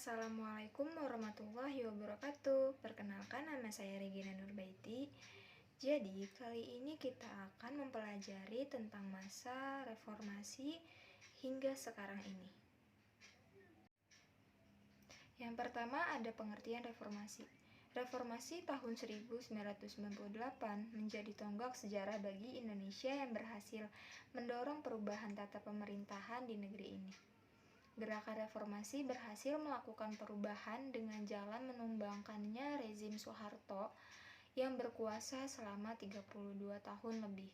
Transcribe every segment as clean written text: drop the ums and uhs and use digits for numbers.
Assalamualaikum warahmatullahi wabarakatuh. Perkenalkan, nama saya Regina Nurbaiti. Jadi, kali ini kita akan mempelajari tentang masa reformasi hingga sekarang ini. Yang pertama ada pengertian reformasi. Reformasi tahun 1998 menjadi tonggak sejarah bagi Indonesia yang berhasil mendorong perubahan tata pemerintahan di negeri ini. Gerakan reformasi berhasil melakukan perubahan dengan jalan menumbangkannya rezim Soeharto yang berkuasa selama 32 tahun lebih.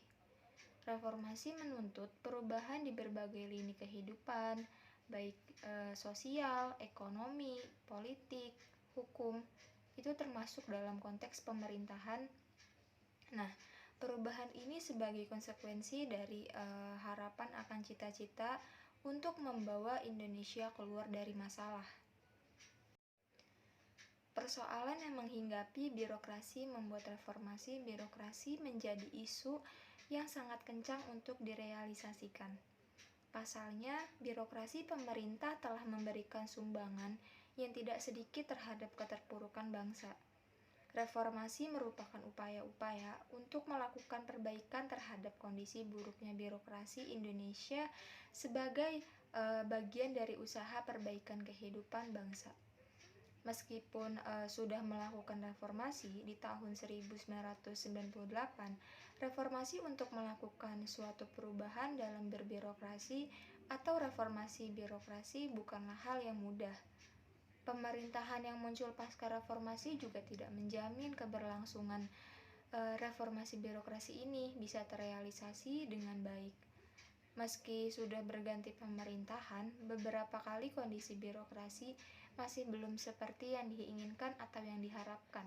Reformasi menuntut perubahan di berbagai lini kehidupan, baik sosial, ekonomi, politik, hukum, itu termasuk dalam konteks pemerintahan. Nah, perubahan ini sebagai konsekuensi dari harapan akan cita-cita untuk membawa Indonesia keluar dari masalah. Persoalan yang menghinggapi birokrasi membuat reformasi birokrasi menjadi isu yang sangat kencang untuk direalisasikan. Pasalnya, birokrasi pemerintah telah memberikan sumbangan yang tidak sedikit terhadap keterpurukan bangsa. Reformasi merupakan upaya-upaya untuk melakukan perbaikan terhadap kondisi buruknya birokrasi Indonesia sebagai bagian dari usaha perbaikan kehidupan bangsa. Meskipun sudah melakukan reformasi di tahun 1998, reformasi untuk melakukan suatu perubahan dalam berbirokrasi atau reformasi birokrasi bukanlah hal yang mudah. Pemerintahan yang muncul pasca reformasi juga tidak menjamin keberlangsungan reformasi birokrasi ini bisa terrealisasi dengan baik. Meski sudah berganti pemerintahan, beberapa kali kondisi birokrasi masih belum seperti yang diinginkan atau yang diharapkan.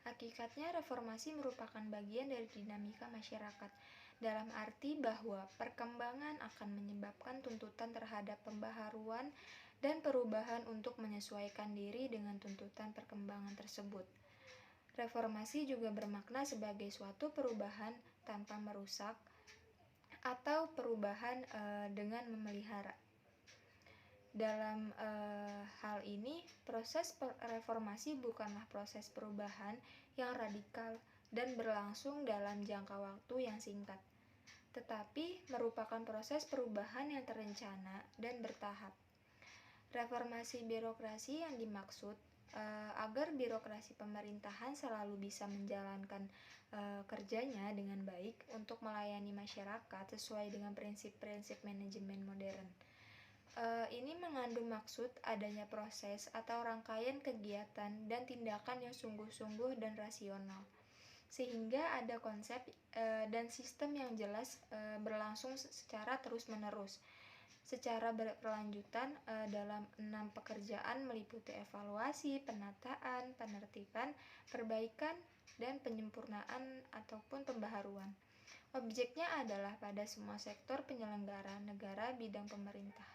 Hakikatnya, reformasi merupakan bagian dari dinamika masyarakat, dalam arti bahwa perkembangan akan menyebabkan tuntutan terhadap pembaharuan dan perubahan untuk menyesuaikan diri dengan tuntutan perkembangan tersebut. Reformasi juga bermakna sebagai suatu perubahan tanpa merusak atau perubahan dengan memelihara. Dalam hal ini, proses reformasi bukanlah proses perubahan yang radikal dan berlangsung dalam jangka waktu yang singkat, tetapi merupakan proses perubahan yang terencana dan bertahap. Reformasi birokrasi yang dimaksud agar birokrasi pemerintahan selalu bisa menjalankan kerjanya dengan baik untuk melayani masyarakat sesuai dengan prinsip-prinsip manajemen modern. Ini mengandung maksud adanya proses atau rangkaian kegiatan dan tindakan yang sungguh-sungguh dan rasional, sehingga ada konsep dan sistem yang jelas berlangsung secara terus-menerus, secara berkelanjutan dalam 6 pekerjaan meliputi evaluasi, penataan, penertiban, perbaikan, dan penyempurnaan ataupun pembaharuan. Objeknya adalah pada semua sektor penyelenggara negara bidang pemerintah.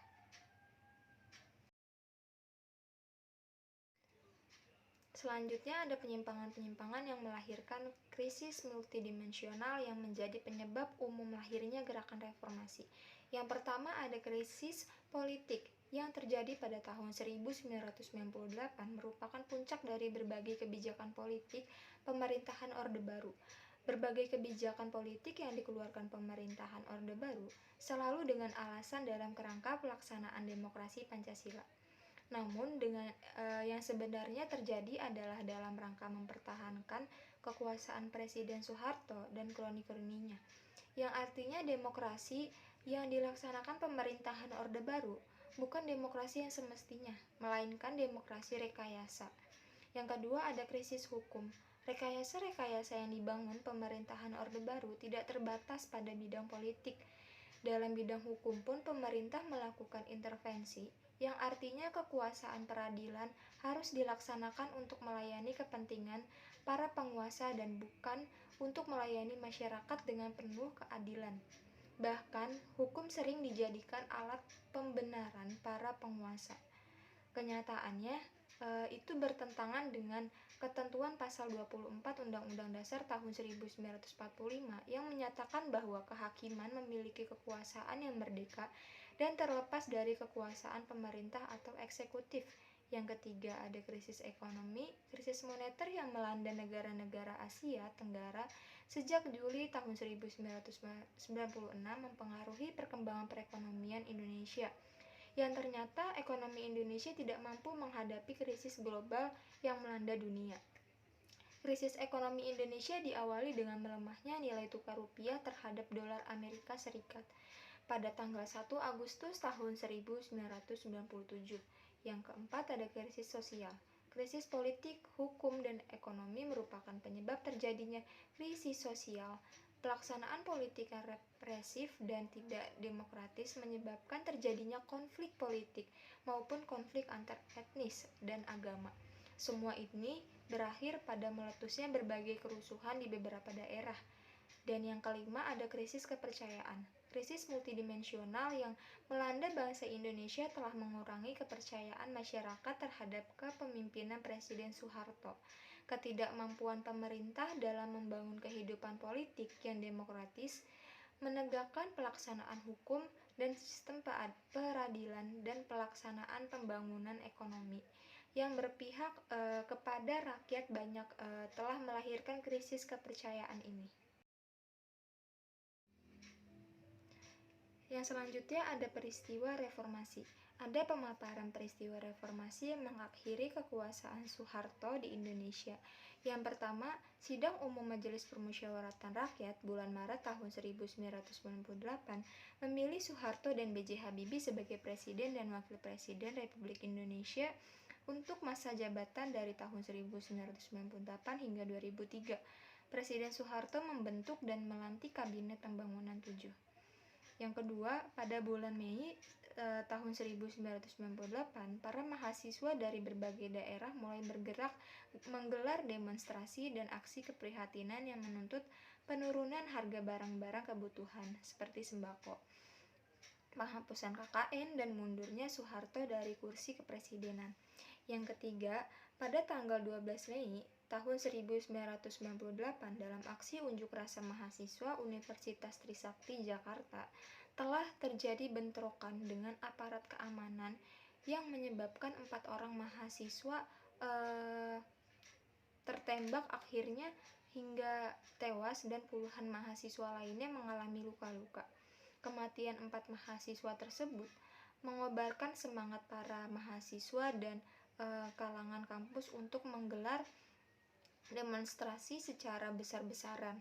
Selanjutnya ada penyimpangan-penyimpangan yang melahirkan krisis multidimensional yang menjadi penyebab umum lahirnya gerakan reformasi. Yang pertama ada krisis politik yang terjadi pada tahun 1998 merupakan puncak dari berbagai kebijakan politik pemerintahan Orde Baru. Berbagai kebijakan politik yang dikeluarkan pemerintahan Orde Baru selalu dengan alasan dalam kerangka pelaksanaan demokrasi Pancasila. Namun dengan yang sebenarnya terjadi adalah dalam rangka mempertahankan kekuasaan Presiden Soeharto dan kroni-kroninya, yang artinya demokrasi yang dilaksanakan pemerintahan Orde Baru bukan demokrasi yang semestinya, melainkan demokrasi rekayasa. Yang kedua ada krisis hukum. Rekayasa-rekayasa yang dibangun pemerintahan Orde Baru tidak terbatas pada bidang politik. Dalam bidang hukum pun pemerintah melakukan intervensi, yang artinya kekuasaan peradilan harus dilaksanakan untuk melayani kepentingan para penguasa dan bukan untuk melayani masyarakat dengan penuh keadilan. Bahkan, hukum sering dijadikan alat pembenaran para penguasa. Kenyataannya, itu bertentangan dengan ketentuan pasal 24 Undang-Undang Dasar tahun 1945 yang menyatakan bahwa kehakiman memiliki kekuasaan yang merdeka dan terlepas dari kekuasaan pemerintah atau eksekutif. Yang ketiga, ada krisis ekonomi, krisis moneter yang melanda negara-negara Asia Tenggara sejak Juli tahun 1996 mempengaruhi perkembangan perekonomian Indonesia, yang ternyata ekonomi Indonesia tidak mampu menghadapi krisis global yang melanda dunia. Krisis ekonomi Indonesia diawali dengan melemahnya nilai tukar rupiah terhadap dolar Amerika Serikat pada tanggal 1 Agustus tahun 1997. Yang keempat, ada krisis sosial. Krisis politik, hukum, dan ekonomi merupakan penyebab terjadinya krisis sosial. Pelaksanaan politik yang represif dan tidak demokratis menyebabkan terjadinya konflik politik maupun konflik antar etnis dan agama. Semua ini berakhir pada meletusnya berbagai kerusuhan di beberapa daerah. Dan yang kelima, ada krisis kepercayaan. Krisis multidimensional yang melanda bangsa Indonesia telah mengurangi kepercayaan masyarakat terhadap kepemimpinan Presiden Soeharto. Ketidakmampuan pemerintah dalam membangun kehidupan politik yang demokratis, menegakkan pelaksanaan hukum dan sistem peradilan, dan pelaksanaan pembangunan ekonomi yang berpihak kepada rakyat banyak telah melahirkan krisis kepercayaan ini. Yang selanjutnya ada peristiwa reformasi. Ada pemaparan peristiwa reformasi yang mengakhiri kekuasaan Soeharto di Indonesia. Yang pertama, Sidang Umum Majelis Permusyawaratan Rakyat bulan Maret tahun 1998 memilih Soeharto dan B.J. Habibie sebagai Presiden dan Wakil Presiden Republik Indonesia untuk masa jabatan dari tahun 1998 hingga 2003. Presiden Soeharto membentuk dan melantik Kabinet Pembangunan 7. Yang kedua, pada bulan Mei tahun 1998, para mahasiswa dari berbagai daerah mulai bergerak menggelar demonstrasi dan aksi keprihatinan yang menuntut penurunan harga barang-barang kebutuhan seperti sembako, penghapusan KKN, dan mundurnya Soeharto dari kursi kepresidenan. Yang ketiga, pada tanggal 12 Mei tahun 1998 dalam aksi unjuk rasa mahasiswa Universitas Trisakti Jakarta telah terjadi bentrokan dengan aparat keamanan yang menyebabkan 4 orang mahasiswa tertembak akhirnya hingga tewas dan puluhan mahasiswa lainnya mengalami luka-luka. Kematian 4 mahasiswa tersebut mengobarkan semangat para mahasiswa dan kalangan kampus untuk menggelar demonstrasi secara besar-besaran.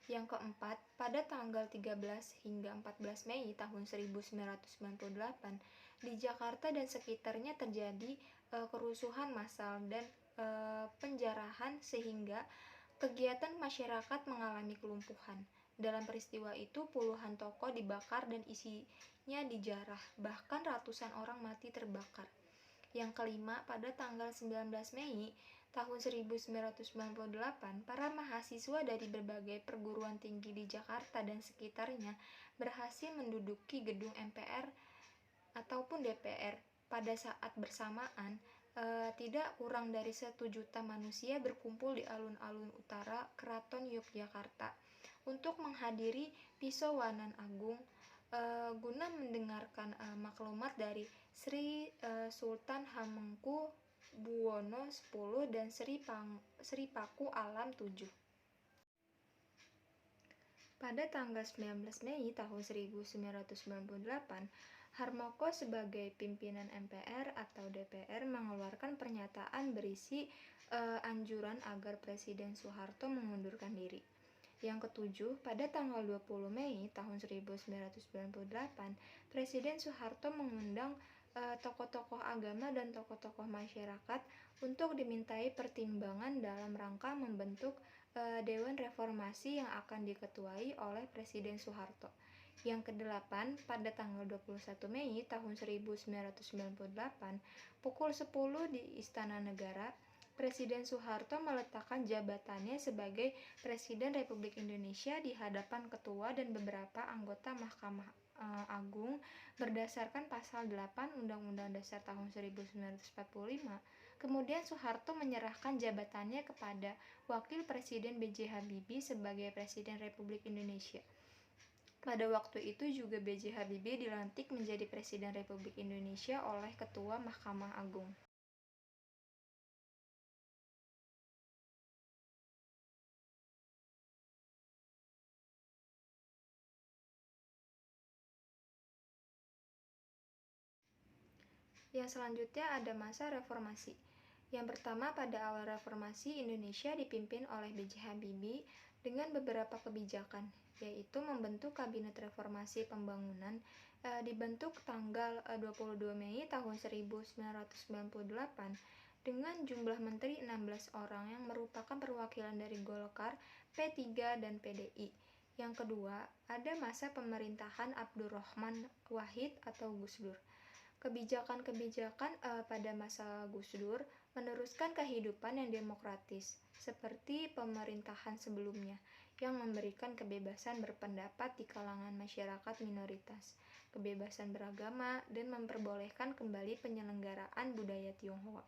Yang keempat, pada tanggal 13 hingga 14 Mei tahun 1998 di Jakarta dan sekitarnya terjadi kerusuhan massal dan penjarahan sehingga kegiatan masyarakat mengalami kelumpuhan. Dalam peristiwa itu puluhan toko dibakar dan isinya dijarah, bahkan ratusan orang mati terbakar. Yang kelima, pada tanggal 19 Mei tahun 1998, para mahasiswa dari berbagai perguruan tinggi di Jakarta dan sekitarnya berhasil menduduki gedung MPR ataupun DPR. Pada saat bersamaan, tidak kurang dari 1 juta manusia berkumpul di alun-alun utara Keraton Yogyakarta untuk menghadiri Pisauwanan Agung guna mendengarkan maklumat dari Sri Sultan Hamengkubuwono X dan Sri Paku Alam 7. Pada tanggal 19 Mei tahun 1998, Harmoko sebagai pimpinan MPR atau DPR mengeluarkan pernyataan berisi anjuran agar Presiden Soeharto mengundurkan diri. Yang ketujuh, pada tanggal 20 Mei tahun 1998, Presiden Soeharto mengundang tokoh-tokoh agama dan tokoh-tokoh masyarakat untuk dimintai pertimbangan dalam rangka membentuk Dewan Reformasi yang akan diketuai oleh Presiden Soeharto. Yang kedelapan, pada tanggal 21 Mei tahun 1998, pukul 10 di Istana Negara, Presiden Soeharto meletakkan jabatannya sebagai Presiden Republik Indonesia di hadapan ketua dan beberapa anggota Mahkamah Agung berdasarkan pasal 8 Undang-Undang Dasar tahun 1945 Kemudian Soeharto menyerahkan jabatannya kepada Wakil Presiden B.J. Habibie sebagai Presiden Republik Indonesia. Pada waktu itu juga B.J. Habibie dilantik menjadi Presiden Republik Indonesia oleh Ketua Mahkamah Agung. Yang selanjutnya ada masa reformasi. Yang pertama, pada awal reformasi, Indonesia dipimpin oleh B.J. Habibie dengan beberapa kebijakan, yaitu membentuk Kabinet Reformasi Pembangunan, dibentuk tanggal 22 Mei tahun 1998 dengan jumlah menteri 16 orang yang merupakan perwakilan dari Golkar, P3, dan PDI. Yang kedua, ada masa pemerintahan Abdurrahman Wahid atau Gus Dur. Kebijakan-kebijakan pada masa Gus Dur meneruskan kehidupan yang demokratis, seperti pemerintahan sebelumnya, yang memberikan kebebasan berpendapat di kalangan masyarakat minoritas, kebebasan beragama, dan memperbolehkan kembali penyelenggaraan budaya Tionghoa.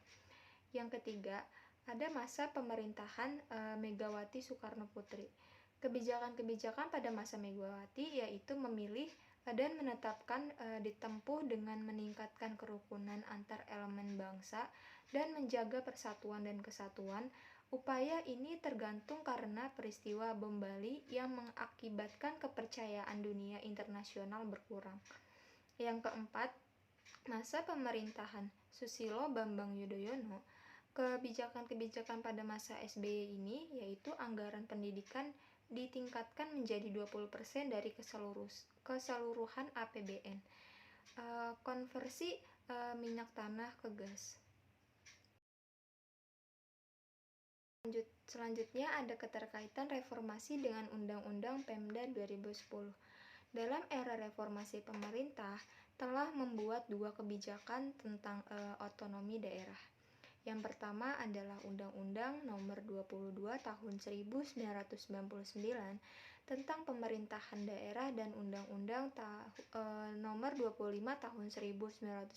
Yang ketiga, ada masa pemerintahan Megawati Soekarno Putri. Kebijakan-kebijakan pada masa Megawati yaitu memilih dan menetapkan ditempuh dengan meningkatkan kerukunan antar elemen bangsa dan menjaga persatuan dan kesatuan. Upaya ini tergantung karena peristiwa bom Bali yang mengakibatkan kepercayaan dunia internasional berkurang. Yang keempat, masa pemerintahan Susilo Bambang Yudhoyono. Kebijakan-kebijakan pada masa SBY ini yaitu anggaran pendidikan ditingkatkan menjadi 20% dari keseluruhan APBN. Konversi minyak tanah ke gas. Selanjutnya ada keterkaitan reformasi dengan Undang-Undang Pemda 2010. Dalam era reformasi pemerintah telah membuat dua kebijakan tentang otonomi daerah. Yang pertama adalah Undang-Undang Nomor 22 Tahun 1999 tentang Pemerintahan Daerah dan Undang-Undang Nomor 25 Tahun 1999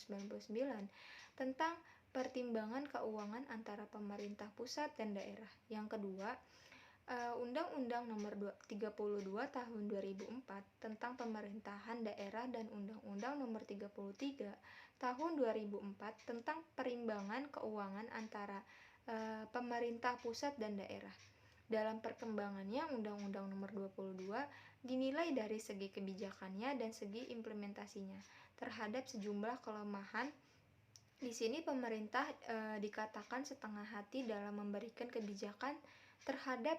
tentang Pertimbangan Keuangan antara pemerintah pusat dan daerah. Yang kedua, Undang-Undang Nomor 32 Tahun 2004 tentang Pemerintahan Daerah dan Undang-Undang Nomor 33 Tahun 2004 tentang Perimbangan Keuangan antara pemerintah pusat dan daerah. Dalam perkembangannya, Undang-Undang Nomor 22 dinilai dari segi kebijakannya dan segi implementasinya terhadap sejumlah kelemahan. Di sini pemerintah dikatakan setengah hati dalam memberikan kebijakan terhadap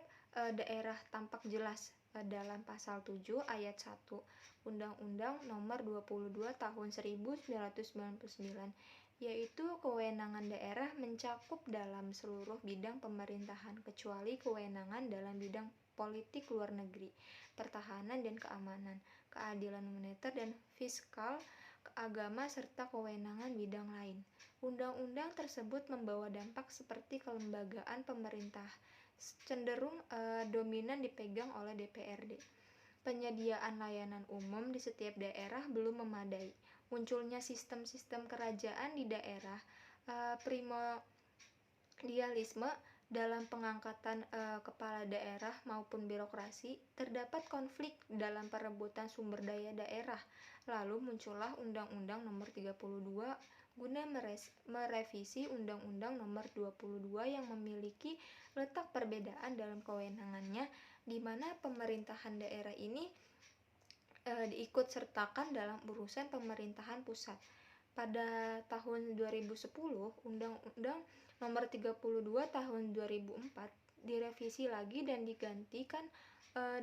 daerah tampak jelas dalam pasal 7 ayat 1 Undang-Undang Nomor 22 Tahun 1999, yaitu kewenangan daerah mencakup dalam seluruh bidang pemerintahan kecuali kewenangan dalam bidang politik luar negeri, pertahanan dan keamanan, keadilan moneter dan fiskal, agama serta kewenangan bidang lain. Undang-undang tersebut membawa dampak seperti kelembagaan pemerintah cenderung dominan dipegang oleh DPRD. Penyediaan layanan umum di setiap daerah belum memadai. Munculnya sistem-sistem kerajaan di daerah, primordialisme dalam pengangkatan kepala daerah maupun birokrasi, terdapat konflik dalam perebutan sumber daya daerah. Lalu muncullah Undang-Undang Nomor 32 guna merevisi Undang-Undang Nomor 22 yang memiliki letak perbedaan dalam kewenangannya, di mana pemerintahan daerah ini diikut sertakan dalam urusan pemerintahan pusat. Pada tahun 2010, Undang-Undang Nomor 32 Tahun 2004 direvisi lagi dan digantikan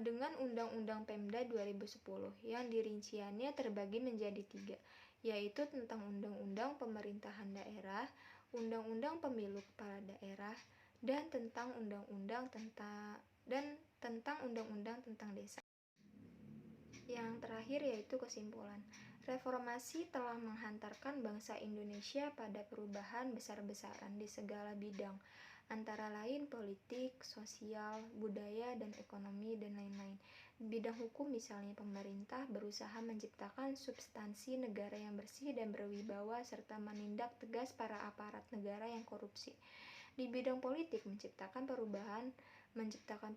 dengan Undang-Undang Pemda 2010 yang dirinciannya terbagi menjadi 3, yaitu tentang Undang-Undang Pemerintahan Daerah, Undang-Undang Pemilu Kepala Daerah, dan tentang Undang-Undang tentang Desa. Yang terakhir yaitu kesimpulan. Reformasi telah menghantarkan bangsa Indonesia pada perubahan besar-besaran di segala bidang, antara lain politik, sosial, budaya, dan ekonomi, dan lain-lain. Di bidang hukum misalnya pemerintah berusaha menciptakan substansi negara yang bersih dan berwibawa serta menindak tegas para aparat negara yang korupsi. Di bidang politik menciptakan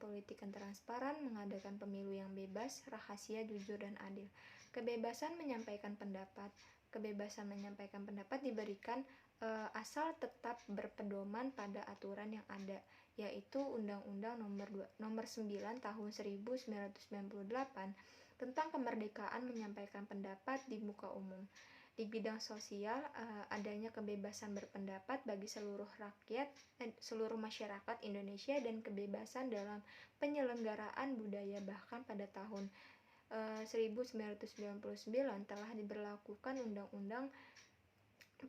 politik yang transparan, mengadakan pemilu yang bebas, rahasia, jujur, dan adil. Kebebasan menyampaikan pendapat diberikan asal tetap berpedoman pada aturan yang ada, yaitu Undang-Undang Nomor 9 Tahun 1998 tentang kemerdekaan menyampaikan pendapat di muka umum. Di bidang sosial, adanya kebebasan berpendapat bagi seluruh masyarakat Indonesia dan kebebasan dalam penyelenggaraan budaya. Bahkan pada tahun 1999 telah diberlakukan Undang-Undang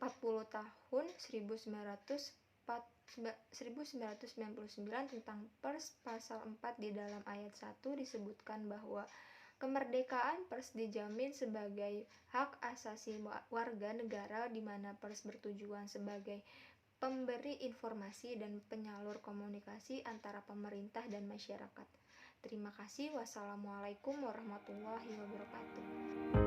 40 tahun 1999 tentang Pers. Pasal 4 di dalam ayat 1 disebutkan bahwa kemerdekaan pers dijamin sebagai hak asasi warga negara, di mana pers bertujuan sebagai pemberi informasi dan penyalur komunikasi antara pemerintah dan masyarakat. Terima kasih. Wassalamualaikum warahmatullahi wabarakatuh.